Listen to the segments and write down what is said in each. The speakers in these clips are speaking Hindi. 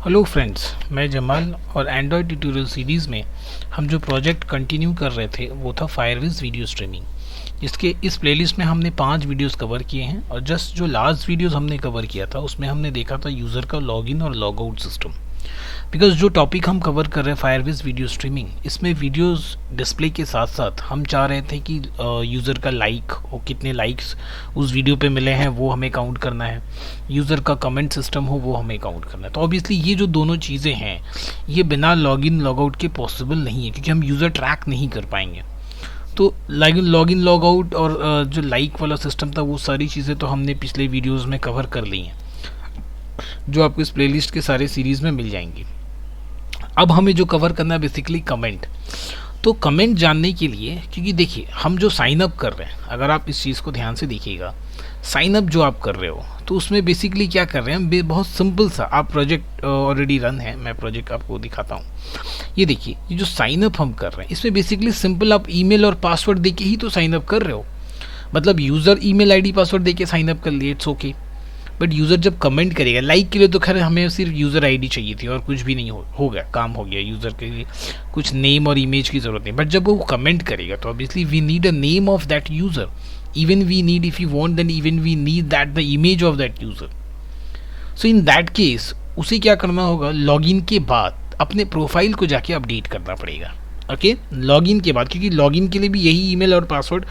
हेलो फ्रेंड्स, मैं जमाल और एंड्रॉयड ट्यूटोरियल सीरीज़ में हम जो प्रोजेक्ट कंटिन्यू कर रहे थे वो था फायरबेस वीडियो स्ट्रीमिंग। इसके इस प्लेलिस्ट में हमने 5 वीडियोस कवर किए हैं और जस्ट जो लास्ट वीडियोस हमने कवर किया था उसमें हमने देखा था यूज़र का लॉगिन और लॉग आउट सिस्टम। बिकॉज जो टॉपिक हम कवर कर रहे हैं फायरबेस वीडियो स्ट्रीमिंग, इसमें वीडियोस डिस्प्ले के साथ साथ हम चाह रहे थे कि यूज़र का लाइक और कितने लाइक्स उस वीडियो पे मिले हैं वो हमें काउंट करना है, यूज़र का कमेंट सिस्टम हो वो हमें काउंट करना है। तो ऑब्वियसली ये जो दोनों चीज़ें हैं ये बिना लॉगिन लॉग आउट के पॉसिबल नहीं है, क्योंकि हम यूज़र ट्रैक नहीं कर पाएंगे। तो लॉगिन लॉग आउट और जो लाइक वाला सिस्टम था वो सारी चीज़ें तो हमने पिछले वीडियोज़ में कवर कर ली हैं, जो आपको इस प्लेलिस्ट के सारे सीरीज़ में मिल जाएंगी। अब हमें जो कवर करना है बेसिकली कमेंट। तो कमेंट जानने के लिए, क्योंकि देखिए हम जो साइन अप कर रहे हैं, अगर आप इस चीज़ को ध्यान से देखिएगा, साइन अप जो आप कर रहे हो तो उसमें बेसिकली क्या कर रहे हैं, बहुत सिंपल सा आप प्रोजेक्ट ऑलरेडी रन है, मैं प्रोजेक्ट आपको दिखाता हूँ। ये देखिए, ये जो साइन अप हम कर रहे हैं इसमें बेसिकली सिंपल आप ईमेल और पासवर्ड देके ही तो साइन अप कर रहे हो। मतलब यूज़र ईमेल आईडी पासवर्ड देके साइन अप कर लिए, इट्स ओके। बट यूज़र जब कमेंट करेगा, लाइक के लिए तो खैर हमें सिर्फ यूज़र आईडी चाहिए थी और कुछ भी नहीं हो गया, काम हो गया। यूज़र के लिए कुछ नेम और इमेज की ज़रूरत नहीं, बट जब वो कमेंट करेगा तो obviously we need a name of that user, even we need, if you want then even we need that the image of that user. So in that case उसे क्या करना होगा, लॉगिन के बाद अपने प्रोफाइल को जाके अपडेट करना पड़ेगा। ओके, लॉगिन के बाद, क्योंकि लॉगिन के लिए भी यही ईमेल और पासवर्ड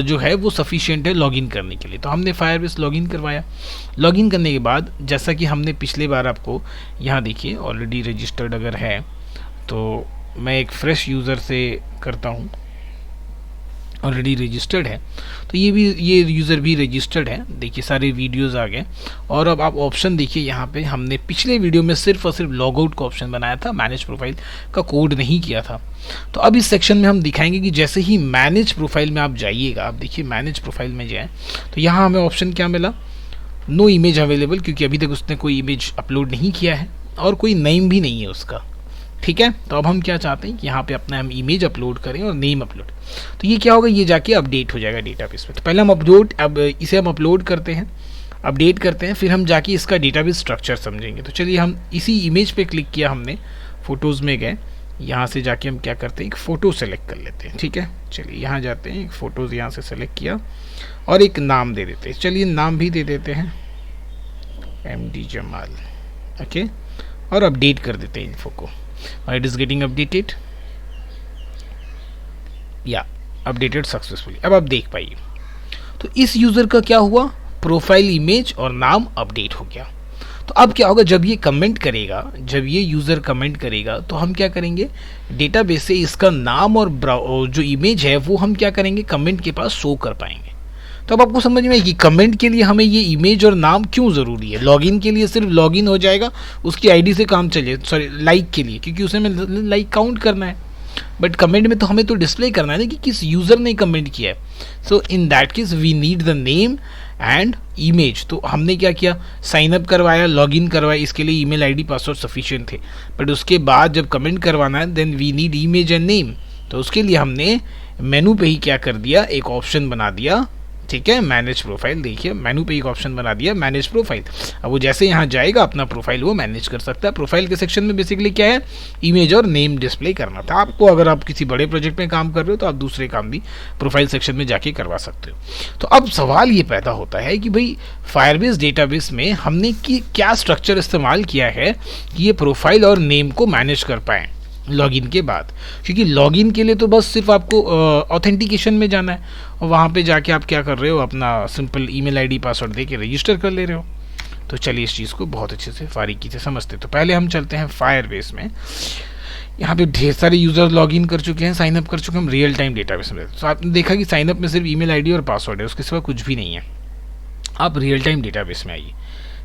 जो है वो सफिशिएंट है लॉगिन करने के लिए। तो हमने फायरबेस लॉगिन करवाया। लॉगिन करने के बाद जैसा कि हमने पिछले बार आपको यहाँ देखिए ऑलरेडी रजिस्टर्ड अगर है तो मैं एक फ्रेश यूज़र से करता हूँ, ऑलरेडी रजिस्टर्ड है तो ये यूज़र भी रजिस्टर्ड है। देखिए सारे वीडियोस आ गए और अब आप ऑप्शन देखिए, यहाँ पे हमने पिछले वीडियो में सिर्फ और सिर्फ लॉग आउट का ऑप्शन बनाया था, मैनेज प्रोफाइल का कोड नहीं किया था। तो अब इस सेक्शन में हम दिखाएंगे कि जैसे ही मैनेज प्रोफाइल में आप जाइएगा, आप देखिए मैनेज प्रोफाइल में जाए तो यहाँ हमें ऑप्शन क्या मिला, नो इमेज अवेलेबल, क्योंकि अभी तक उसने कोई इमेज अपलोड नहीं किया है और कोई नेम भी नहीं है उसका। ठीक है, तो अब हम क्या चाहते हैं कि यहाँ पे अपना हम इमेज अपलोड करें और नेम अपलोड। तो ये क्या होगा, ये जाके अपडेट हो जाएगा डेटाबेस में। तो पहले हम अब इसे हम अपलोड करते हैं, अपडेट करते हैं, फिर हम जाके इसका डेटाबेस स्ट्रक्चर समझेंगे। तो चलिए हम इसी इमेज पे क्लिक किया हमने, फ़ोटोज़ में गए, यहाँ से जाके हम क्या करते हैं, एक फ़ोटो सेलेक्ट कर लेते हैं। ठीक है, चलिए यहाँ जाते हैं, एक फ़ोटोज़ यहाँ से सेलेक्ट किया और एक नाम दे देते हैं। चलिए नाम भी दे देते हैं MD जमाल। ओके, और अपडेट कर देते हैं इन्फो को। It is getting updated, या अपडेटेड सक्सेसफुली। अब आप देख पाइए तो इस यूज़र का क्या हुआ, प्रोफाइल इमेज और नाम अपडेट हो गया। तो अब क्या होगा, जब ये कमेंट करेगा, जब ये यूज़र कमेंट करेगा तो हम क्या करेंगे, डेटाबेस से इसका नाम और जो इमेज है वो हम क्या करेंगे, कमेंट के पास शो कर पाएंगे। तो अब आपको समझ में कि कमेंट के लिए हमें ये इमेज और नाम क्यों ज़रूरी है। लॉगिन के लिए सिर्फ लॉगिन हो जाएगा, उसकी आईडी से काम चले, सॉरी लाइक के लिए, क्योंकि उसे हमें लाइक काउंट करना है। बट कमेंट में तो हमें तो डिस्प्ले करना है ना कि किस यूज़र ने कमेंट किया है। So in that case we need the name and image. तो हमने क्या किया, साइन अप करवाया, लॉगिन करवाया, इसके लिए ईमेल आईडी पासवर्ड सफिशिएंट थे। बट उसके बाद जब कमेंट करवाना है then we need image and name. तो उसके लिए हमने मेनू पे ही क्या कर दिया, एक ऑप्शन बना दिया। ठीक है, मैनेज प्रोफाइल, देखिए मेनू पे एक ऑप्शन बना दिया मैनेज प्रोफाइल। अब वो जैसे यहाँ जाएगा अपना प्रोफाइल वो मैनेज कर सकता है। प्रोफाइल के सेक्शन में बेसिकली क्या है, इमेज और नेम डिस्प्ले करना था आपको। अगर आप किसी बड़े प्रोजेक्ट में काम कर रहे हो तो आप दूसरे काम भी प्रोफाइल सेक्शन में जाके करवा सकते हो। तो अब सवाल ये पैदा होता है कि भाई फायरबेस डेटाबेस में हमने क्या स्ट्रक्चर इस्तेमाल किया है कि ये प्रोफाइल और नेम को मैनेज कर पाएँ लॉगिन के बाद। क्योंकि लॉगिन के लिए तो बस सिर्फ आपको ऑथेंटिकेशन में जाना है और वहाँ पे जाके आप क्या कर रहे हो, अपना सिंपल ईमेल आईडी पासवर्ड दे के रजिस्टर कर ले रहे हो। तो चलिए इस चीज़ को बहुत अच्छे से बारीकी से समझते। तो पहले हम चलते हैं फायरबेस में। यहाँ पे ढेर सारे यूज़र लॉगिन कर चुके हैं, साइनअप कर चुके हैं, हम रियल टाइम डेटाबेस में। तो आपने देखा कि साइनअप में सिर्फ ईमेल आईडी और पासवर्ड है, उसके सिवा कुछ भी नहीं है। आप रियल टाइम डेटाबेस में आइए।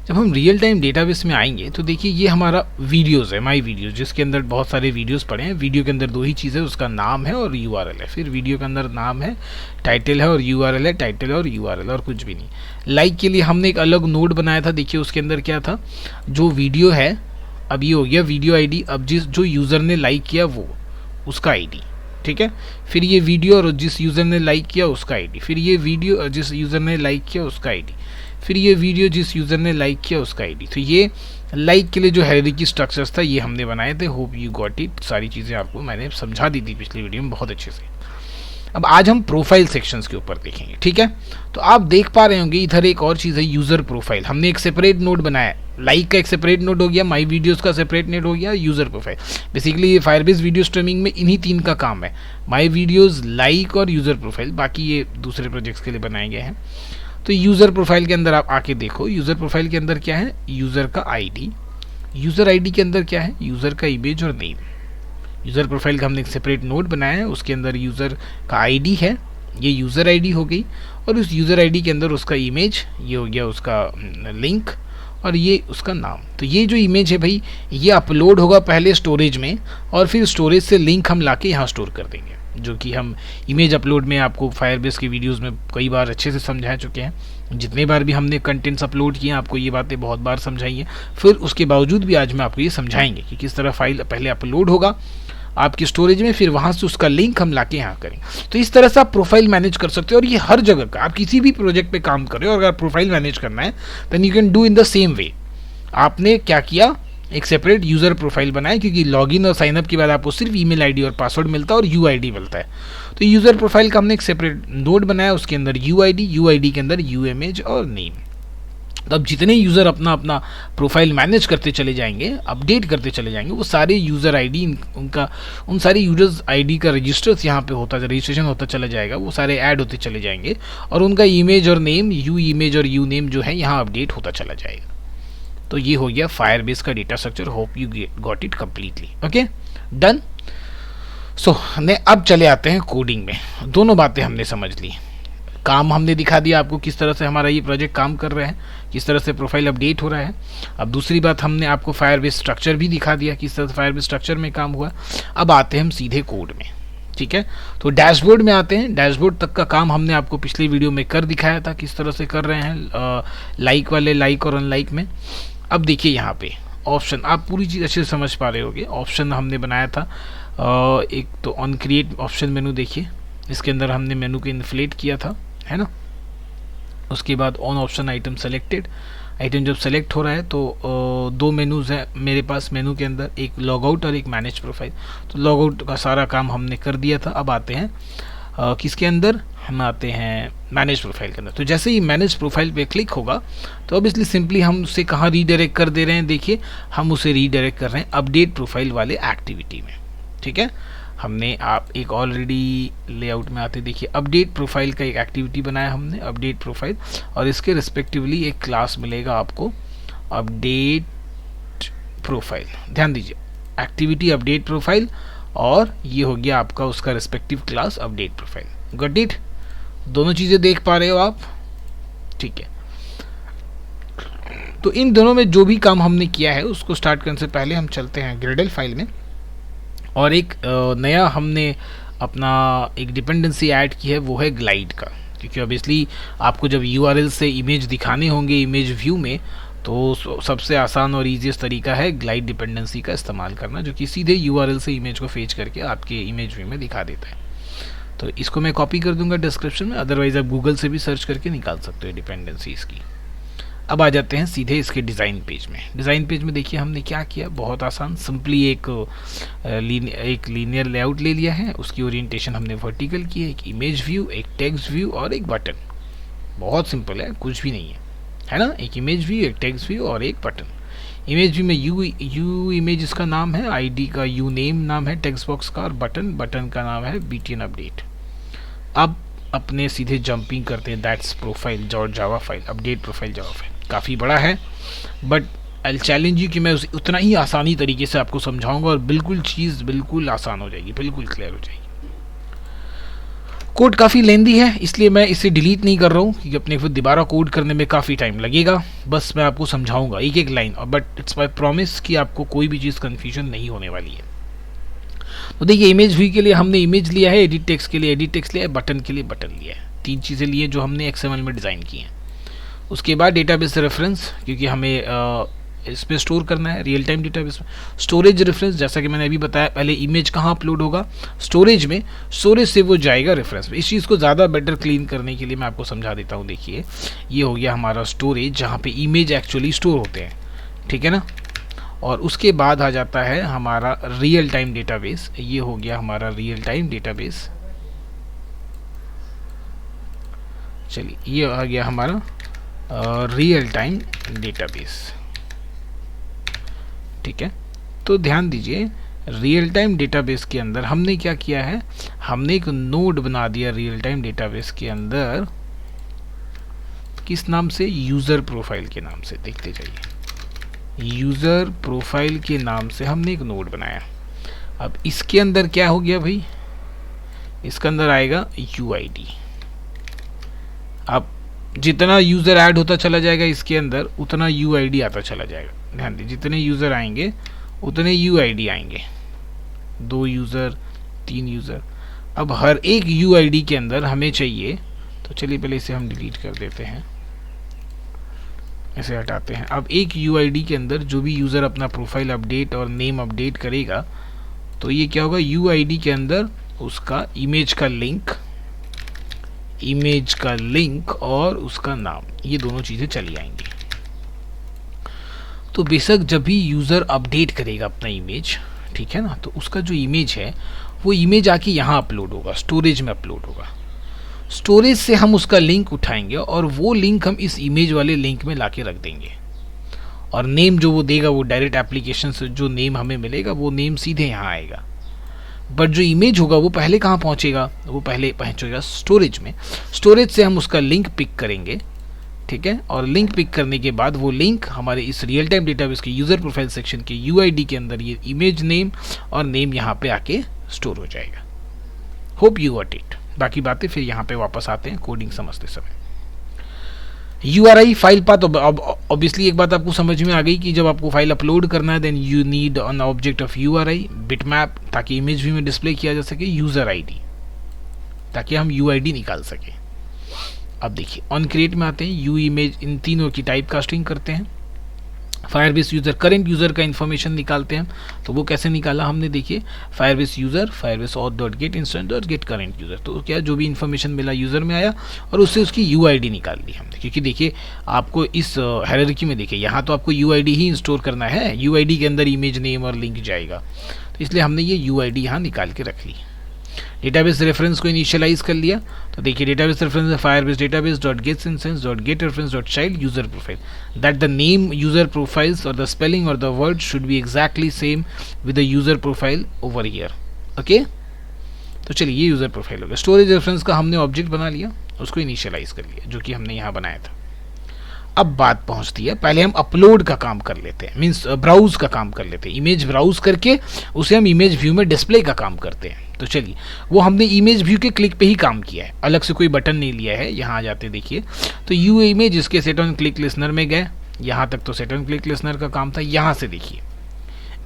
जब हम रियल टाइम डेटाबेस में आएंगे तो देखिए ये हमारा वीडियोज़ है, माई वीडियोज़, जिसके अंदर बहुत सारे वीडियोज़ पड़े हैं। वीडियो के अंदर दो ही चीज़ है, उसका नाम है और URL है। फिर वीडियो के अंदर नाम है, टाइटल है और URL है, टाइटल है और URL और कुछ भी नहीं। लाइक के लिए हमने एक अलग नोड बनाया था, देखिए उसके अंदर क्या था, जो वीडियो है, अब ये हो गया वीडियो ID, अब जो यूज़र ने लाइक किया वो उसका ID। ठीक है, फिर ये वीडियो और जिस यूज़र ने लाइक किया उसका ID, फिर ये वीडियो और जिस यूज़र ने लाइक किया उसका ID, फिर ये वीडियो जिस यूज़र ने लाइक किया उसका ID। तो ये लाइक के लिए जो हायरार्की स्ट्रक्चर्स था ये हमने बनाए थे। Hope you got it. सारी चीज़ें आपको मैंने समझा दी थी पिछली वीडियो में बहुत अच्छे से। अब आज हम प्रोफाइल सेक्शंस के ऊपर देखेंगे, ठीक है। तो आप देख पा रहे होंगे इधर एक और चीज़ है यूज़र प्रोफाइल। हमने एक सेपरेट नोड बनाया है, लाइक का एक सेपरेट नोड हो गया, माई वीडियोस का सेपरेट नोड हो गया, यूज़र प्रोफाइल। बेसिकली ये फायरबेस वीडियो स्ट्रीमिंग में इन्हीं तीन का काम है, माई वीडियोस, लाइक और यूज़र प्रोफाइल। बाकी ये दूसरे प्रोजेक्ट्स के लिए बनाए गए हैं। तो यूज़र प्रोफाइल के अंदर आप आके देखो, यूज़र प्रोफाइल के अंदर क्या है, यूज़र का आईडी। यूज़र आईडी के अंदर क्या है, यूज़र का इमेज और नेम। यूज़र प्रोफाइल का हमने एक सेपरेट नोड बनाया है, उसके अंदर यूज़र का आईडी है, ये यूज़र आईडी हो गई, और उस यूज़र आईडी के अंदर उसका इमेज, ये हो गया उसका लिंक, और ये उसका नाम। तो ये जो इमेज है भाई, ये अपलोड होगा पहले स्टोरेज में, और फिर स्टोरेज से लिंक हम लाके यहाँ स्टोर कर देंगे, जो कि हम इमेज अपलोड में आपको फायरबेस की वीडियोस में कई बार अच्छे से समझा चुके हैं। जितने बार भी हमने कंटेंट्स अपलोड किए आपको ये बातें बहुत बार समझाई हैं, फिर उसके बावजूद भी आज मैं आपको ये समझाएंगे कि किस तरह फाइल पहले अपलोड होगा आपकी स्टोरेज में, फिर वहाँ से उसका लिंक हम लाके यहाँ करें। तो इस तरह से आप प्रोफाइल मैनेज कर सकते हो, और ये हर जगह का, आप किसी भी प्रोजेक्ट पे काम कर रहे हो, अगर प्रोफाइल मैनेज करना है then you can do in the same way. आपने क्या किया, एक सेपरेट यूज़र प्रोफाइल बनाया, क्योंकि लॉगिन और साइनअप के बाद आपको सिर्फ ईमेल आईडी और पासवर्ड मिलता है और यूआईडी मिलता है। तो यूज़र प्रोफाइल का हमने एक सेपरेट नोड बनाया, उसके अंदर यूआईडी के अंदर यूइमेज और नेम। तो अब जितने यूज़र अपना अपना प्रोफाइल मैनेज करते चले जाएंगे, अपडेट करते चले जाएंगे, वो सारे यूज़र आईडी उनका, उन सारे यूजर्स आईडी का रजिस्टर्स यहाँ पे होता, रजिस्ट्रेशन होता चला जाएगा, वो सारे ऐड होते चले जाएंगे, और उनका इमेज और नेम, यू इमेज और यू नेम जो है यहाँ अपडेट होता चला जाएगा। तो ये हो गया फायरबेस का data structure. Hope you got it completely. Okay, done. So अब चले आते हैं कोडिंग में। दोनों बातें हमने समझ ली, काम हमने दिखा दिया आपको किस तरह से हमारा ये प्रोजेक्ट काम कर रहा है, किस तरह से प्रोफाइल अपडेट हो रहा है। अब दूसरी बात, हमने आपको फायरबेस स्ट्रक्चर भी दिखा दिया, किस तरह से फायरबेस स्ट्रक्चर में काम हुआ। अब आते हैं हम सीधे कोड में, ठीक है। तो डैशबोर्ड में आते हैं। डैशबोर्ड तक का काम हमने आपको पिछली वीडियो में कर दिखाया था, किस तरह से कर रहे हैं लाइक वाले, लाइक और अनलाइक में। अब देखिए यहाँ पे ऑप्शन, आप पूरी चीज़ अच्छे से समझ पा रहे होगे। ऑप्शन हमने बनाया था, एक तो ऑन क्रिएट ऑप्शन मेनू, देखिए इसके अंदर हमने मेनू को इन्फ्लेट किया था, है ना। उसके बाद on option item selected, item जब सेलेक्ट हो रहा है तो दो मेनूज़ है मेरे पास मेनू के अंदर, एक लॉग आउट और एक मैनेज प्रोफाइल। तो लॉग आउट का सारा काम हमने कर दिया था। अब आते हैं किसके अंदर, हम आते हैं मैनेज प्रोफाइल के अंदर। तो जैसे ही मैनेज प्रोफाइल पे क्लिक होगा तो अब इसलिए सिंपली हम उसे कहाँ रीडायरेक्ट कर दे रहे हैं, देखिए हम उसे रीडायरेक्ट कर रहे हैं अपडेट प्रोफाइल वाले एक्टिविटी में, ठीक है। हमने आप एक ऑलरेडी लेआउट में आते, देखिए अपडेट प्रोफाइल का एक एक्टिविटी बनाया हमने, अपडेट प्रोफाइल, और इसके रिस्पेक्टिवली एक क्लास मिलेगा आपको अपडेट प्रोफाइल। ध्यान दीजिए, एक्टिविटी अपडेट प्रोफाइल, और ये हो गया आपका उसका respective class update profile. Got it? दोनों चीज़ें देख पा रहे हो आप, ठीक है। तो इन दोनों में जो भी काम हमने किया है उसको स्टार्ट करने से पहले हम चलते हैं ग्रेडल फाइल में, और एक नया हमने अपना एक डिपेंडेंसी ऐड की है, वो है ग्लाइड का। क्योंकि ऑब्वियसली आपको जब यूआरएल से इमेज दिखाने होंगे इमेज व्यू में, तो सबसे आसान और ईजीएस्ट तरीका है ग्लाइड डिपेंडेंसी का इस्तेमाल करना, जो कि सीधे यूआरएल से इमेज को फेच करके आपके इमेज व्यू में दिखा देता है। तो इसको मैं कॉपी कर दूंगा डिस्क्रिप्शन में, अदरवाइज आप गूगल से भी सर्च करके निकाल सकते हो डिपेंडेंसी इसकी। अब आ जाते हैं सीधे इसके डिज़ाइन पेज में। डिज़ाइन पेज में देखिए हमने क्या किया, बहुत आसान, सिंपली एक लीनियर लेआउट ले लिया है, उसकी ओरिएंटेशन हमने वर्टिकल की है, एक इमेज व्यू, एक टेक्स्ट व्यू और एक बटन। बहुत सिंपल है, कुछ भी नहीं है ना। एक इमेज व्यू, एक टेक्स्ट व्यू और एक बटन। इमेज व्यू में यू इमेज इसका नाम है, आईडी का यू नेम नाम है टेक्स्ट बॉक्स का, और बटन का नाम है बीटीएन अपडेट। अब अपने सीधे जंपिंग करते हैं that's profile Java file, update profile Java file. काफ़ी बड़ा है, बट आई चैलेंज यू कि मैं उतना ही आसानी तरीके से आपको समझाऊंगा, और बिल्कुल चीज़ बिल्कुल आसान हो जाएगी, बिल्कुल क्लियर हो जाएगी। कोड काफ़ी लेंदी है, इसलिए मैं इसे डिलीट नहीं कर रहा हूँ, क्योंकि अपने खुद दोबारा कोड करने में काफ़ी टाइम लगेगा। बस मैं आपको समझाऊंगा एक एक लाइन, और बट इट्स माई प्रॉमिस कि आपको कोई भी चीज़ कन्फ्यूजन नहीं होने वाली है। तो देखिए, इमेज व्यू के लिए हमने इमेज लिया है, एडिट टेक्स्ट के लिए एडिट टेक्स्ट लिया है, बटन के लिए बटन लिया है। 3 चीज़ें लिए जो हमने XML में डिज़ाइन की हैं। उसके बाद डेटाबेस रेफरेंस, क्योंकि हमें इसमें स्टोर करना है रियल टाइम डेटाबेस में। स्टोरेज रेफरेंस, जैसा कि मैंने अभी बताया, पहले इमेज कहाँ अपलोड होगा, स्टोरेज में, स्टोरेज से वो जाएगा रेफरेंस में। इस चीज़ को ज़्यादा बेटर क्लीन करने के लिए मैं आपको समझा देता हूँ। देखिए, ये हो गया हमारा स्टोरेज, जहाँ पे इमेज एक्चुअली स्टोर होते हैं। ठीक है ना। और उसके बाद आ जाता है हमारा रियल टाइम डेटाबेस। ये हो गया हमारा रियल टाइम डेटाबेस। चलिए ये आ गया हमारा रियल टाइम डेटाबेस। ठीक है, तो ध्यान दीजिए रियल टाइम डेटाबेस के अंदर हमने क्या किया है, हमने एक नोड बना दिया रियल टाइम डेटाबेस के अंदर। किस नाम से? यूज़र प्रोफाइल के नाम से। देखते जाइए, यूज़र प्रोफाइल के नाम से हमने एक नोड बनाया। अब इसके अंदर क्या हो गया भाई, इसके अंदर आएगा UID। अब जितना यूज़र ऐड होता चला जाएगा इसके अंदर उतना UID आता चला जाएगा। ध्यान दीजिए, जितने यूज़र आएंगे उतने UID आएंगे। 2 यूज़र, 3 यूज़र। अब हर एक UID के अंदर हमें चाहिए, तो चलिए पहले इसे हम डिलीट कर देते हैं, इसे हटाते हैं। अब एक UID के अंदर जो भी यूज़र अपना प्रोफाइल अपडेट और नेम अपडेट करेगा, तो ये क्या होगा, UID के अंदर उसका इमेज का लिंक और उसका नाम, ये दोनों चीज़ें चली आएंगी। तो बेशक जब भी यूज़र अपडेट करेगा अपना इमेज, ठीक है ना, तो उसका जो इमेज है वो इमेज आके यहाँ अपलोड होगा, स्टोरेज में अपलोड होगा। स्टोरेज से हम उसका लिंक उठाएंगे और वो लिंक हम इस इमेज वाले लिंक में लाके रख देंगे। और नेम जो वो देगा, वो डायरेक्ट एप्लीकेशन से जो नेम हमें मिलेगा वो नेम सीधे यहाँ आएगा। बट जो इमेज होगा वो पहले कहाँ पहुँचेगा, वो पहले पहुँचेगा स्टोरेज में। स्टोरेज से हम उसका लिंक पिक करेंगे, ठीक है। और लिंक पिक करने के बाद वो लिंक हमारे इस रियल टाइम डेटाबेस के यूज़र प्रोफाइल सेक्शन के UID के अंदर ये इमेज नेम और नेम यहाँ पे आके स्टोर हो जाएगा। Hope you got it. बाकी बातें फिर यहाँ पे वापस आते हैं कोडिंग समझते समय। URI फाइल पाथ, ऑब्वियसली एक बात आपको समझ में आ गई कि जब आपको फाइल अपलोड करना है then you need an object of URI bitmap, ताकि इमेज व्यू में डिस्प्ले किया जा सके, यूज़र ID ताकि हम UID निकाल सके। अब देखिए ऑन क्रिएट में आते हैं, यू इमेज, इन तीनों की टाइप कास्टिंग करते हैं। फायरबेस यूज़र, करंट यूज़र का इन्फॉर्मेशन निकालते हैं। तो वो कैसे निकाला हमने, देखिए Firebase user, Firebase auth dot get instant dot gate current user. तो क्या जो भी इन्फॉर्मेशन मिला यूज़र में आया और उससे उसकी UID निकाल ली हमने। क्योंकि देखिए आपको इस हायरार्की में देखिए यहाँ तो आपको UID ही इंस्टोर करना है, UID के अंदर इमेज नेम और लिंक जाएगा, तो इसलिए हमने ये UID यहाँ निकाल के रख ली। डेटाबेस रेफरेंस को इनिशियलाइज कर लिया, तो देखिए डेटाबेस रेफरेंस है Firebase database dot gate instance dot gate reference dot child user profile, that the name user profiles और द स्पेलिंग और the word should be exactly same with the user profile over here. Okay, तो चलिए ये यूजर प्रोफाइल हो गया। स्टोरेज रेफरेंस का हमने ऑब्जेक्ट बना लिया, उसको इनिशियलाइज कर लिया, जो कि हमने यहाँ बनाया था। अब बात पहुंचती है, पहले हम अपलोड का काम कर लेते हैं, मीन्स ब्राउज का काम कर लेते हैं। इमेज ब्राउज करके उसे हम इमेज व्यू में डिस्प्ले का काम करते हैं। तो चलिए वो हमने इमेज व्यू के क्लिक पे ही काम किया है, अलग से कोई बटन नहीं लिया है। यहाँ आ जाते देखिए, तो यू इमेज इसके सेट ऑन क्लिक लिसनर में गए, यहाँ तक तो सेट ऑन क्लिक लिसनर का काम था। यहाँ से देखिए,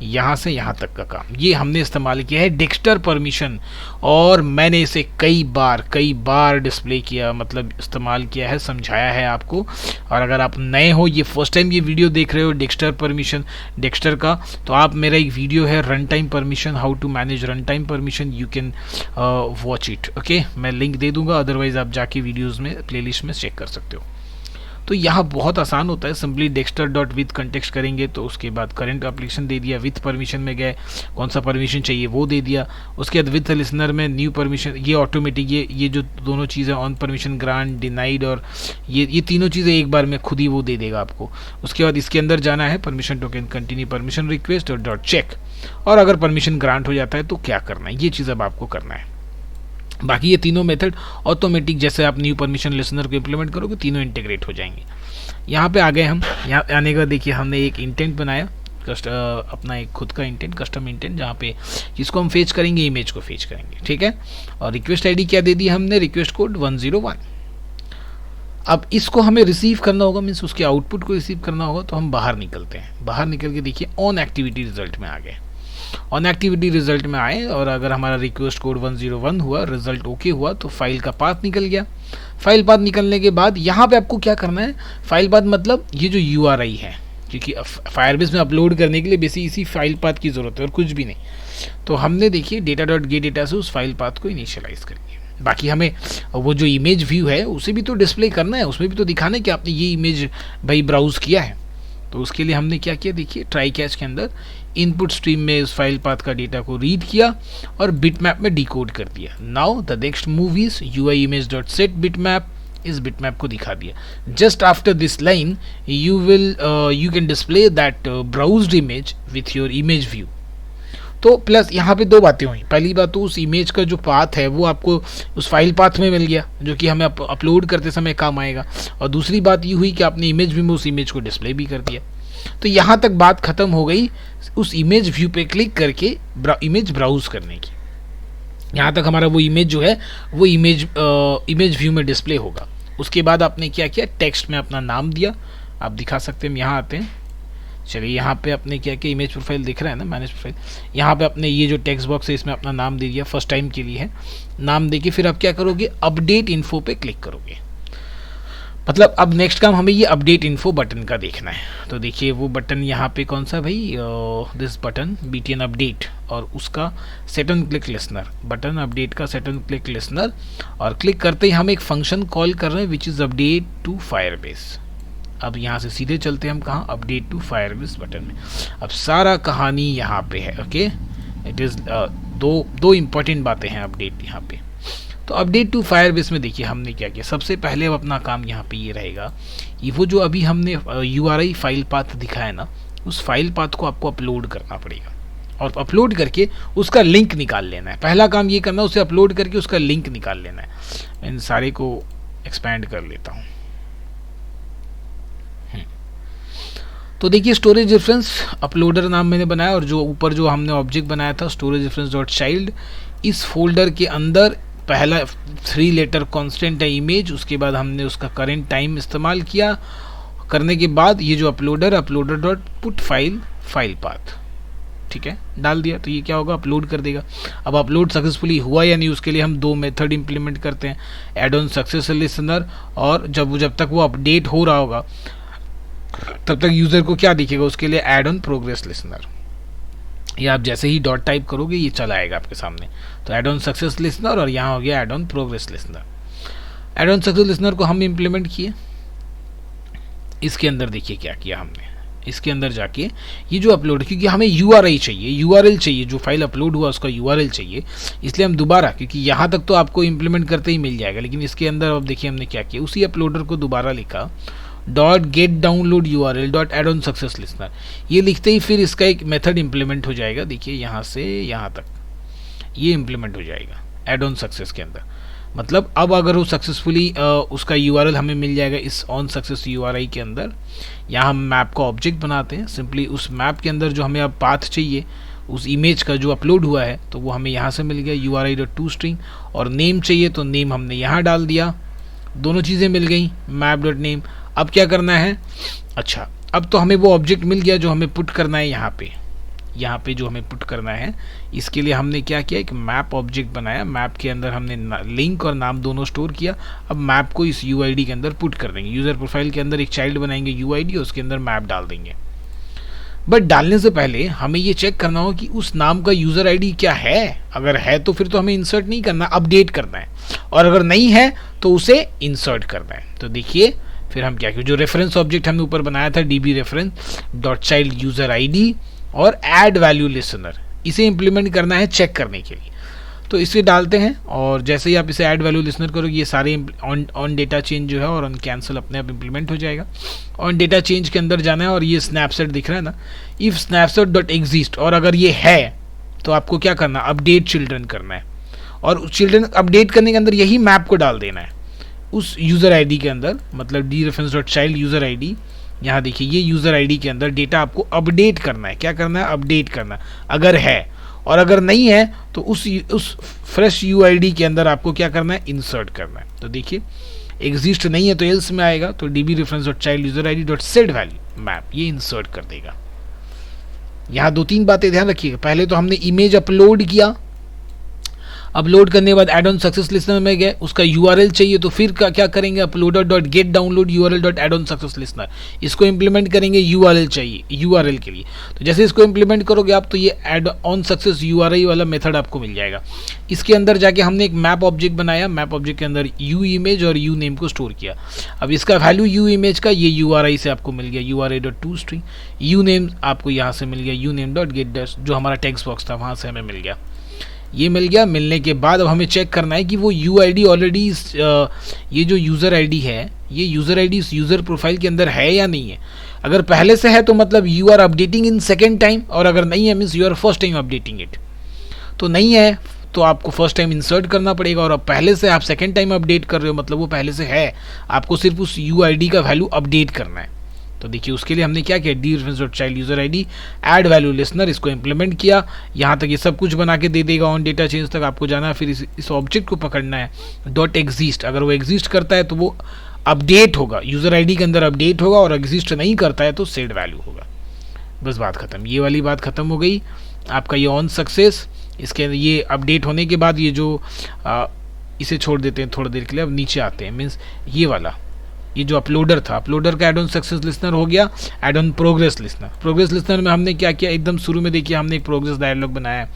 यहाँ से यहाँ तक का काम ये हमने इस्तेमाल किया है डेक्स्टर परमिशन, और मैंने इसे कई बार डिस्प्ले किया, मतलब इस्तेमाल किया है, समझाया है आपको। और अगर आप नए हो, ये फर्स्ट टाइम ये वीडियो देख रहे हो डेक्स्टर परमिशन, डेक्स्टर का, तो आप मेरा एक वीडियो है run time permission, how to manage run time permission, you can watch it. Okay, मैं लिंक दे दूंगा, अदरवाइज आप जाके वीडियोज़ में प्लेलिस्ट में चेक कर सकते हो। तो यहाँ बहुत आसान होता है, simply Dexter dot with context करेंगे, तो उसके बाद करंट एप्लीकेशन दे दिया, विथ परमिशन में गए, कौन सा परमिशन चाहिए वो दे दिया। उसके बाद विथ लिसनर में न्यू परमिशन, ये ऑटोमेटिक, ये जो दोनों चीज़ें ऑन परमिशन, ग्रांट, डिनाइड, और ये तीनों चीज़ें एक बार में खुद ही वो दे देगा आपको। उसके बाद इसके अंदर जाना है permission token continue permission request और डॉट चेक, और अगर परमिशन ग्रांट हो जाता है तो क्या करना है, ये चीज़ अब आपको करना है। बाकी ये तीनों मेथड ऑटोमेटिक, जैसे आप न्यू परमिशन लिसनर को इम्प्लीमेंट करोगे तीनों इंटीग्रेट हो जाएंगे। यहाँ पे आ गए हम, यहाँ आने के बाद देखिए हमने एक इंटेंट बनाया, अपना एक खुद का इंटेंट, कस्टम इंटेंट, जहाँ पे जिसको हम फेच करेंगे, इमेज को फेच करेंगे, ठीक है। और रिक्वेस्ट आईडी क्या दे दी हमने, रिक्वेस्ट कोड 101। अब इसको हमें रिसीव करना होगा, मीन्स उसके आउटपुट को रिसीव करना होगा, तो हम बाहर निकलते हैं। बाहर निकल के देखिए ऑन एक्टिविटी रिजल्ट में आ गए, ऑन एक्टिविटी रिजल्ट में आए, और अगर हमारा रिक्वेस्ट कोड 101 हुआ, रिजल्ट ओके हुआ, तो फाइल का पाथ निकल गया। फाइल पाथ निकलने के बाद यहाँ पे आपको क्या करना है, फाइल पाथ मतलब ये जो URI है, क्योंकि फायरबेस में अपलोड करने के लिए बेसिक इसी फाइल पाथ की ज़रूरत है और कुछ भी नहीं। तो हमने देखिए डेटा डॉट गेट डेटा से उस फाइल पाथ को इनिशियलाइज कर लिया। बाकी हमें वो जो इमेज व्यू है उसे भी तो डिस्प्ले करना है, उसमें भी तो दिखाना है कि आपने ये इमेज भाई ब्राउज किया है। तो उसके लिए हमने क्या किया, देखिए ट्राई कैच के अंदर इनपुट स्ट्रीम में उस फाइल पाथ का डेटा को रीड किया और बिटमैप में डिकोड कर दिया। Now the next move is UI image dot set bitmap, इस बिटमैप को दिखा दिया। Just after this line you can display that browsed image with your image view. तो प्लस यहाँ पे दो बातें हुई, पहली बात तो उस इमेज का जो पाथ है वो आपको उस फाइल पाथ में मिल गया जो कि हमें अपलोड करते समय काम आएगा, और दूसरी बात ये हुई कि आपने इमेज व्यू में उस इमेज को डिस्प्ले भी कर दिया। तो यहाँ तक बात खत्म हो गई उस इमेज व्यू पे क्लिक करके इमेज ब्राउज करने की। यहाँ तक हमारा वो इमेज जो है वो इमेज व्यू में डिस्प्ले होगा। उसके बाद आपने क्या किया, टेक्स्ट में अपना नाम दिया, आप दिखा सकते हैं, हम यहाँ आते हैं, चलिए यहाँ पे अपने क्या किया, इमेज प्रोफाइल दिख रहा है ना, मैनेज प्रोफाइल, यहाँ पे अपने ये जो टेक्स्ट बॉक्स है इसमें अपना नाम दे दिया, फर्स्ट टाइम के लिए है, नाम देके फिर आप क्या करोगे, अपडेट इन्फो पे क्लिक करोगे। मतलब अब नेक्स्ट काम हमें ये अपडेट इन्फो बटन का देखना है। तो देखिए वो बटन यहाँ पे कौन सा भाई, दिस बटन BTN अपडेट, और उसका set on click listener, button update का सेट ऑन क्लिक लिसनर, और क्लिक करते ही हम एक फंक्शन कॉल कर रहे हैं which is update to Firebase. अब यहाँ से सीधे चलते हैं हम कहाँ, अपडेट टू फायरबेस बटन में। अब सारा कहानी यहाँ पे है, ओके, इट इज़ दो इम्पॉर्टेंट बातें हैं अपडेट यहाँ पे। तो अपडेट टू फायरबेस में देखिए हमने क्या किया, सबसे पहले अब अपना काम यहाँ पे ये रहेगा, ये वो जो अभी हमने URI फाइल पाथ दिखाया है ना, उस फाइल पाथ को आपको अपलोड करना पड़ेगा, और अपलोड करके उसका लिंक निकाल लेना है। पहला काम ये करना है, उसे अपलोड करके उसका लिंक निकाल लेना है। मैं इन सारे को एक्सपैंड कर लेता हूँ। तो देखिए स्टोरेज रेफरेंस अपलोडर नाम मैंने बनाया, और जो ऊपर जो हमने ऑब्जेक्ट बनाया था स्टोरेज रेफरेंस डॉट चाइल्ड, इस फोल्डर के अंदर पहला 3 लेटर कांस्टेंट है इमेज, उसके बाद हमने उसका करेंट टाइम इस्तेमाल किया, करने के बाद ये जो uploader dot put file path, ठीक है, डाल दिया। तो ये क्या होगा, अपलोड कर देगा। अब अपलोड सक्सेसफुली हुआ या नहीं, उसके लिए हम 2 मेथड इंप्लीमेंट करते हैं, ऐड ऑन सक्सेस लिसनर, और जब तक वो अपडेट हो रहा होगा तब तक यूज़र को क्या दिखेगा, उसके लिए ऐड ऑन प्रोग्रेस लिसनर। ये आप जैसे ही डॉट टाइप करोगे ये चला आएगा आपके सामने। तो ऐड ऑन सक्सेस लिसनर, और यहाँ हो गया add on progress listener. Add on success listener को हम इम्प्लीमेंट किए। इसके अंदर देखिए क्या किया हमने, इसके अंदर जाके ये जो अपलोड, क्योंकि हमें URI चाहिए, URL चाहिए, जो फाइल अपलोड हुआ उसका URL चाहिए, इसलिए हम दोबारा, क्योंकि यहाँ तक तो आपको इम्प्लीमेंट करते ही मिल जाएगा, लेकिन इसके अंदर अब देखिए हमने क्या किया, उसी अपलोडर को दोबारा लिखा, dot get download URL dot add on success listener. ये लिखते ही फिर इसका एक मेथड इंप्लीमेंट हो जाएगा, देखिए यहाँ से यहाँ तक ये इंप्लीमेंट हो जाएगा एड ऑन सक्सेस के अंदर। मतलब अब अगर वो सक्सेसफुली उसका URL हमें मिल जाएगा इस ऑन सक्सेस URI के अंदर। यहाँ हम मैप का ऑब्जेक्ट बनाते हैं, सिंपली उस मैप के अंदर जो हमें अब पाथ चाहिए उस इमेज का जो अपलोड हुआ है, तो वो हमें यहाँ से मिल गया URI.toString, और नेम चाहिए तो नेम हमने यहाँ डाल दिया, दोनों चीज़ें मिल गई, map.name। अब क्या करना है, अच्छा अब तो हमें वो ऑब्जेक्ट मिल गया जो हमें पुट करना है यहाँ पे जो हमें पुट करना है। इसके लिए हमने क्या किया, एक मैप ऑब्जेक्ट बनाया, मैप के अंदर हमने लिंक और नाम दोनों स्टोर किया। अब मैप को इस UID के अंदर पुट कर देंगे, यूज़र प्रोफाइल के अंदर एक चाइल्ड बनाएंगे UID, उसके अंदर मैप डाल देंगे। बट डालने से पहले हमें ये चेक करना हो कि उस नाम का यूज़र ID क्या है। अगर है तो फिर तो हमें इंसर्ट नहीं करना, अपडेट करना है, और अगर नहीं है तो उसे इंसर्ट करना है। तो देखिए फिर हम क्या किए, जो रेफरेंस ऑब्जेक्ट हमने ऊपर बनाया था DB reference dot child user ID और ऐड वैल्यू लिसनर, इसे इंप्लीमेंट करना है चेक करने के लिए। तो इसे डालते हैं, और जैसे ही आप इसे ऐड वैल्यू लिसनर करोगे ये सारे ऑन डेटा चेंज जो है और ऑन कैंसिल अपने आप इंप्लीमेंट हो जाएगा। ऑन डेटा चेंज के अंदर जाना है, और ये स्नैपसेट दिख रहा है ना, इफ स्नैपसेट डॉट एग्जिस्ट, और अगर ये है तो आपको क्या करना, अपडेट चिल्ड्रन करना है, और चिल्ड्रन अपडेट करने के अंदर यही मैप को डाल देना है उस यूज़र ID के अंदर, मतलब D reference dot child user ID। यहाँ देखिए ये यूज़र ID के अंदर डेटा आपको अपडेट करना है, क्या करना है, अपडेट करना अगर है, और अगर नहीं है तो उस फ्रेश UID के अंदर आपको क्या करना है, इंसर्ट करना है। तो देखिए एग्जिस्ट नहीं है तो एल्स में आएगा, तो DB reference dot child user ID dot set value map, ये इंसर्ट कर देगा। यहाँ 2-3 बातें ध्यान रखिएगा, पहले तो हमने इमेज अपलोड किया, अपलोड करने के बाद ऐड ऑन सक्सेस लिस्नर में गए, उसका यूआरएल चाहिए तो फिर क्या करेंगे, uploader dot get download URL dot add on success listener, इसको इंप्लीमेंट करेंगे, यूआरएल चाहिए यूआरएल के लिए। तो जैसे इसको इंप्लीमेंट करोगे आप तो ये ऐड ऑन सक्सेस यूआरएल वाला मेथड आपको मिल जाएगा। इसके अंदर जाके हमने एक मैप ऑब्जेक्ट बनाया, मैप ऑब्जेक्ट के अंदर यू इमेज और यू नेम को स्टोर किया। अब इसका वैल्यू यू इमेज का ये यूआरआई से आपको मिल गया, URI dot to string, you name आपको यहाँ से मिल गया, you name dot gate dash, जो हमारा टेक्स्ट बॉक्स था वहाँ से हमें मिल गया। ये मिल गया, मिलने के बाद अब हमें चेक करना है कि वो यूआईडी ऑलरेडी ये जो यूज़र आईडी है, ये यूज़र आईडी इस यूज़र प्रोफाइल के अंदर है या नहीं है। अगर पहले से है तो मतलब you are updating in second time, और अगर नहीं है means you are first time updating it. तो नहीं है तो आपको फर्स्ट टाइम इंसर्ट करना पड़ेगा, और अब पहले से आप सेकेंड टाइम अपडेट कर रहे हो मतलब वो पहले से है, आपको सिर्फ उस यूआईडी का वैल्यू अपडेट करना है। तो देखिए उसके लिए हमने क्या किया, D reference dot child user ID add value listener, इसको इंप्लीमेंट किया। यहाँ तक ये सब कुछ बना के दे देगा, ऑन डेटा चेंज तक आपको जाना है, फिर इस ऑब्जेक्ट को पकड़ना है, डॉट एग्जिस्ट, अगर वो एग्जिस्ट करता है तो वो अपडेट होगा, यूजर आईडी के अंदर अपडेट होगा, और एग्जिस्ट नहीं करता है तो सेड वैल्यू होगा। बस बात खत्म, ये वाली बात खत्म हो गई आपका ये ऑन सक्सेस। इसके ये अपडेट होने के बाद ये जो इसे छोड़ देते हैं थोड़ी देर के लिए, अब नीचे आते हैं, मीन्स ये वाला, ये जो अपलोडर था, अपलोडर का एड ऑन सक्सेस लिसनर हो गया, add on progress listener. Progress listener में हमने क्या किया, एकदम शुरू में देखिए हमने एक प्रोग्रेस डायलॉग बनाया,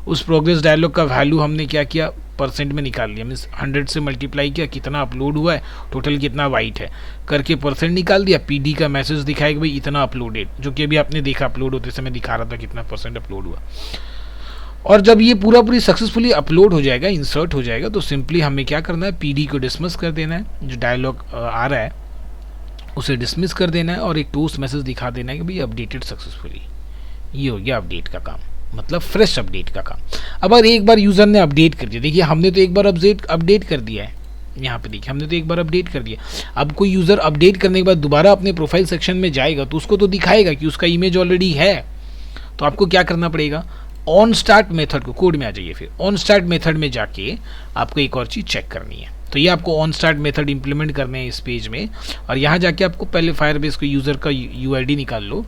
उस प्रोग्रेस डायलॉग का वैल्यू हमने क्या किया, परसेंट में निकाल लिया, मीन्स 100 से मल्टीप्लाई किया, कितना अपलोड हुआ है, टोटल कितना वाइट है करके परसेंट निकाल दिया। पीडी का मैसेज दिखाएगा भाई इतना अपलोडेड, जो कि अभी आपने देखा अपलोड होते समय दिखा रहा था कितना परसेंट अपलोड हुआ। और जब ये पूरी सक्सेसफुली अपलोड हो जाएगा, इंसर्ट हो जाएगा, तो सिंपली हमें क्या करना है, पीडी को डिसमिस कर देना है, जो डायलॉग आ रहा है उसे डिसमिस कर देना है, और एक टोस्ट मैसेज दिखा देना है कि भाई अपडेटेड सक्सेसफुली। ये हो गया अपडेट का काम, मतलब फ्रेश अपडेट का काम। अब अगर एक बार यूज़र ने अपडेट कर दिया, देखिए हमने तो एक बार अपडेट कर दिया है, यहाँ पे देखिए हमने तो एक बार अपडेट कर दिया। अब कोई यूज़र अपडेट करने के बाद दोबारा अपने प्रोफाइल सेक्शन में जाएगा तो उसको तो दिखाएगा कि उसका इमेज ऑलरेडी है। तो आपको क्या करना पड़ेगा, ऑन स्टार्ट मेथड को, कोड में आ जाइए, फिर ऑन स्टार्ट मेथड में जाके आपको एक और चीज़ चेक करनी है। तो ये आपको ऑन स्टार्ट मेथड इंप्लीमेंट करने हैं इस पेज में, और यहाँ जाके आपको पहले फायरबेस को यूज़र का यूआईडी निकाल लो,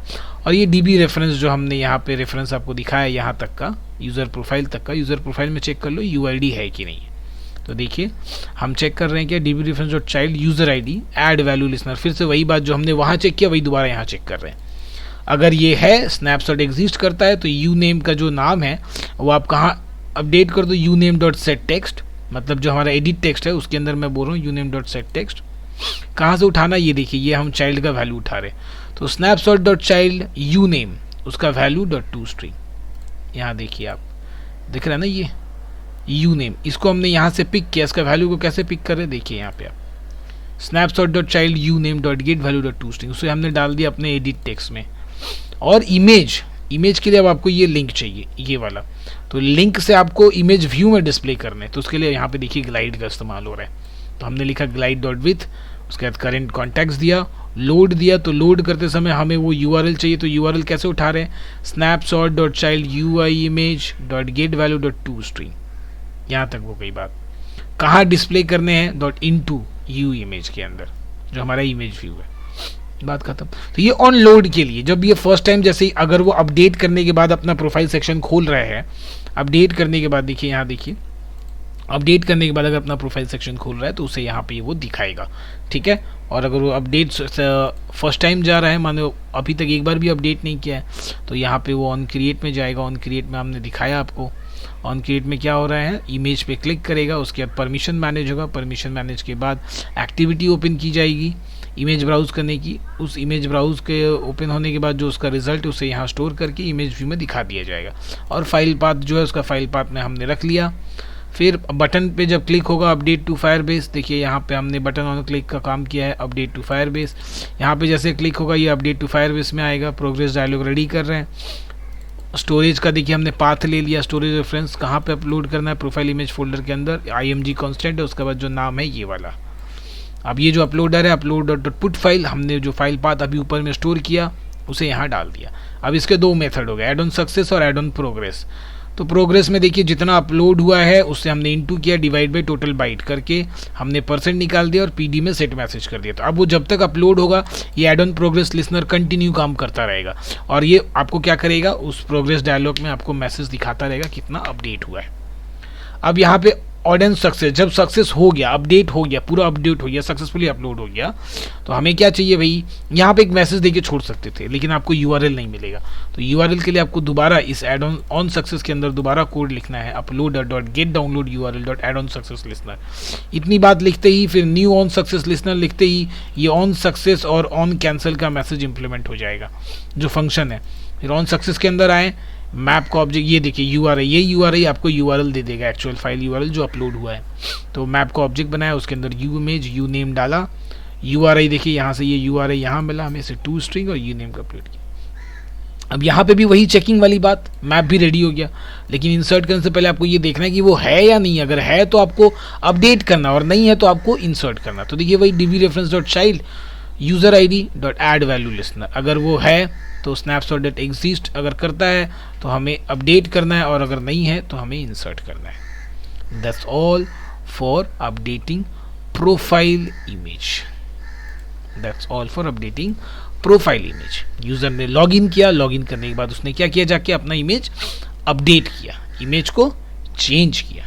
और ये डीबी रेफरेंस जो हमने यहाँ पे रेफरेंस आपको दिखाया यहाँ तक का, यूज़र प्रोफाइल तक का, यूज़र प्रोफाइल में चेक कर लो यूआईडी है कि नहीं है। तो देखिए हम चेक कर रहे हैं कि dB reference dot child user ID add value listener, फिर से वही बात जो हमने वहाँ चेक किया वही दोबारा यहाँ चेक कर रहे हैं। अगर ये है स्नैपशॉट एग्जिस्ट करता है तो यू नेम का जो नाम है वो आप कहाँ अपडेट कर दो, you name dot set text, मतलब जो हमारा एडिट टेक्स्ट है उसके अंदर मैं बोल रहा हूँ you name dot set text. कहाँ से उठाना, ये देखिए ये हम चाइल्ड का वैल्यू उठा रहे, तो snapshot dot child you name, उसका वैल्यू डॉट टू स्ट्रिंग, यहाँ देखिए आप दिख रहा है ना ये यू नेम, इसको हमने यहाँ से पिक किया। इसका वैल्यू को कैसे पिक कर रहे, देखिए यहाँ पे आप snapshot dot child you name dot get value dot to string, उसे हमने डाल दिया अपने एडिट टेक्स्ट में। और इमेज के लिए अब आपको ये लिंक चाहिए, ये वाला, तो लिंक से आपको इमेज व्यू में डिस्प्ले करना है, तो उसके लिए यहाँ पे देखिए ग्लाइड का इस्तेमाल हो रहा है। तो हमने लिखा ग्लाइड डॉट विथ, उसके बाद करेंट कॉन्टैक्ट्स दिया, लोड दिया, तो लोड करते समय हमें वो यूआरएल चाहिए, तो यूआरएल कैसे उठा रहे हैं, snapshot dot child UI image dot get value dot to string, यहाँ तक हो गई बात। कहाँ डिस्प्ले करने हैं, dot into u image के अंदर, जो हमारा इमेज व्यू है, बात खत्म। तो ये ऑन लोड के लिए, जब ये फर्स्ट टाइम जैसे ही अगर वो अपडेट करने के बाद अपना प्रोफाइल सेक्शन खोल रहे हैं, अपडेट करने के बाद देखिए यहाँ देखिए, अपडेट करने के बाद अगर अपना प्रोफाइल सेक्शन खोल रहा है तो उसे यहाँ पे वो दिखाएगा, ठीक है। और अगर वो अपडेट फर्स्ट टाइम जा रहा है, मानो अभी तक एक बार भी अपडेट नहीं किया है, तो यहाँ पे वो ऑन क्रिएट में जाएगा। ऑन क्रिएट में हमने दिखाया आपको, ऑन क्रिएट में क्या हो रहा है, इमेज पे क्लिक करेगा, उसके बाद परमिशन मैनेज होगा, परमिशन मैनेज के बाद एक्टिविटी ओपन की जाएगी इमेज ब्राउज करने की। उस इमेज ब्राउज के ओपन होने के बाद जो उसका रिजल्ट उसे यहाँ स्टोर करके इमेज व्यू में दिखा दिया जाएगा, और फाइल पाथ जो है उसका फाइल पाथ में हमने रख लिया। फिर बटन पे जब क्लिक होगा अपडेट टू फायरबेस, देखिए यहाँ पे हमने बटन ऑन क्लिक का काम किया है, अपडेट टू फायरबेस। यहाँ पे जैसे क्लिक होगा ये अपडेट टू फायरबेस में आएगा। प्रोग्रेस डायलॉग रेडी कर रहे हैं। स्टोरेज का देखिए हमने पाथ ले लिया, स्टोरेज रेफरेंस कहाँ पे अपलोड करना है, प्रोफाइल इमेज फोल्डर के अंदर, IMG कांस्टेंट है, उसके बाद जो नाम है ये वाला। अब ये जो अपलोडर है, अपलोड डॉट पुट फाइल, हमने जो फाइल पाथ अभी ऊपर में स्टोर किया उसे यहाँ डाल दिया। अब इसके दो मेथड हो गए, ऐड ऑन सक्सेस और ऐड ऑन प्रोग्रेस। तो प्रोग्रेस में देखिए जितना अपलोड हुआ है उससे हमने इनटू किया, डिवाइड बाई टोटल बाइट करके हमने परसेंट निकाल दिया और PD में सेट मैसेज कर दिया। तो अब वो जब तक अपलोड होगा ये add on progress listener continue काम करता रहेगा, और ये आपको क्या करेगा, उस प्रोग्रेस डायलॉग में आपको मैसेज दिखाता रहेगा कितना अपडेट हुआ है। अब यहाँ पे ऑडियंस सक्सेस, जब सक्सेस हो गया, अपडेट हो गया, पूरा अपडेट हो गया, सक्सेसफुली अपलोड हो गया, तो हमें क्या चाहिए भाई, यहाँ पे एक मैसेज देके छोड़ सकते थे लेकिन आपको यूआरएल नहीं मिलेगा। तो यूआरएल के लिए आपको दोबारा इस एड ऑन सक्सेस के अंदर दोबारा कोड लिखना है, uploader.getDownloadURL.add-on-success-listener। इतनी बात लिखते ही फिर न्यू ऑन सक्सेस लिस्नर लिखते ही ये ऑन सक्सेस और ऑन कैंसिल का मैसेज इंप्लीमेंट हो जाएगा जो फंक्शन है। फिर ऑन सक्सेस के अंदर आए, मैप का ऑब्जेक्ट, ये देखिए यूआरएल, ये यूआरएल आपको यूआरएल दे देगा, एक्चुअल फाइल यूआरएल जो अपलोड हुआ है। तो मैप का ऑब्जेक्ट बनाया, उसके अंदर यू इमेज, यू नेम डाला, यूआरएल देखिए यहाँ से ये यूआरएल यहाँ मिला हमें से टू स्ट्रिंग और यू नेम का अपलोड किया। अब यहाँ पे भी वही चेकिंग वाली बात, मैप भी रेडी हो गया, लेकिन इंसर्ट करने से पहले आपको ये देखना है कि वो है या नहीं। अगर है तो आपको अपडेट करना और नहीं है तो आपको इंसर्ट करना। तो देखिए वही db-reference.child यूजर id.add-value-listener, अगर वो है तो snapshot.exist, अगर करता है तो हमें अपडेट करना है और अगर नहीं है तो हमें इंसर्ट करना है। That's all for updating profile image. That's all for updating profile image. User ने लॉगिन किया, लॉगिन करने के बाद उसने क्या किया, जाके अपना इमेज अपडेट किया, इमेज को चेंज किया।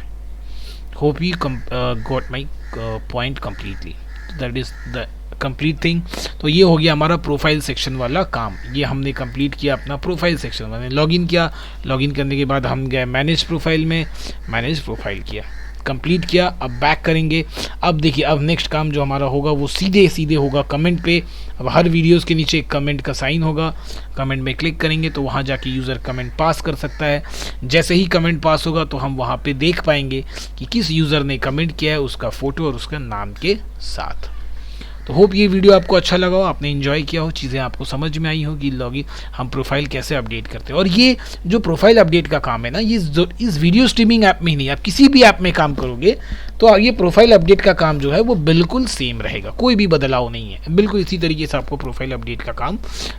Hope you got my point completely. That is the complete thing. तो ये हो गया हमारा प्रोफाइल सेक्शन वाला काम, ये हमने कंप्लीट किया अपना प्रोफाइल सेक्शन। मैंने लॉगिन किया, लॉगिन करने के बाद हम गए मैनेज प्रोफाइल में, मैनेज प्रोफाइल किया, कंप्लीट किया। अब बैक करेंगे। अब देखिए अब नेक्स्ट काम जो हमारा होगा वो सीधे सीधे होगा कमेंट पे। अब हर वीडियोस के नीचे एक कमेंट का साइन होगा, कमेंट में क्लिक करेंगे तो वहाँ जाके यूज़र कमेंट पास कर सकता है। जैसे ही कमेंट पास होगा तो हम वहाँ पे देख पाएंगे कि किस यूज़र ने कमेंट किया है, उसका फ़ोटो और उसका नाम के साथ। तो होप ये वीडियो आपको अच्छा लगा हो, आपने एंजॉय किया हो, चीज़ें आपको समझ में आई हो कि लॉगिन हम प्रोफाइल कैसे अपडेट करते हैं। और ये जो प्रोफाइल अपडेट का काम है ना, ये इस वीडियो स्ट्रीमिंग ऐप में ही नहीं, आप किसी भी ऐप में काम करोगे तो ये प्रोफाइल अपडेट का काम जो है वो बिल्कुल सेम रहेगा, कोई भी बदलाव नहीं है। बिल्कुल इसी तरीके से आपको प्रोफाइल अपडेट का काम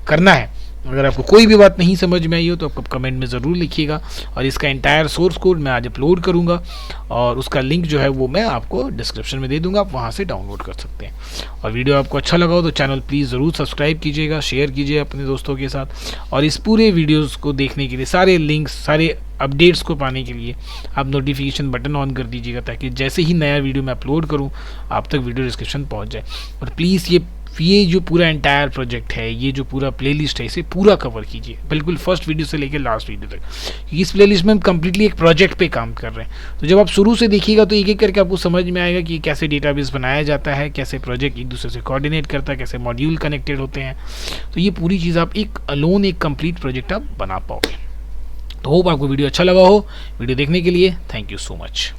करना है। अगर आपको कोई भी बात नहीं समझ में आई हो तो आपको कमेंट में ज़रूर लिखिएगा, और इसका एंटायर सोर्स कोड मैं आज अपलोड करूंगा और उसका लिंक जो है वो मैं आपको डिस्क्रिप्शन में दे दूंगा, आप वहां से डाउनलोड कर सकते हैं। और वीडियो आपको अच्छा लगा हो तो चैनल प्लीज़ ज़रूर सब्सक्राइब कीजिएगा, शेयर कीजिए अपने दोस्तों के साथ, और इस पूरे वीडियोज़ को देखने के लिए, सारे लिंक्स, सारे अपडेट्स को पाने के लिए आप नोटिफिकेशन बटन ऑन कर दीजिएगा, ताकि जैसे ही नया वीडियो मैं अपलोड करूं आप तक वीडियो डिस्क्रिप्शन पहुंच जाए। और प्लीज़ ये जो पूरा एंटायर प्रोजेक्ट है, ये जो पूरा प्लेलिस्ट है, इसे पूरा कवर कीजिए, बिल्कुल फर्स्ट वीडियो से लेकर लास्ट वीडियो तक। इस प्लेलिस्ट में हम कम्प्लीटली एक प्रोजेक्ट पे काम कर रहे हैं, तो जब आप शुरू से देखिएगा तो एक एक करके आपको समझ में आएगा कि कैसे डेटाबेस बनाया जाता है, कैसे प्रोजेक्ट एक दूसरे से कोऑर्डिनेट करता है, कैसे मॉड्यूल कनेक्टेड होते हैं। तो ये पूरी चीज़ आप एक कंप्लीट प्रोजेक्ट आप बना पाओगे। तो होप आपको वीडियो अच्छा लगा हो। वीडियो देखने के लिए थैंक यू सो मच।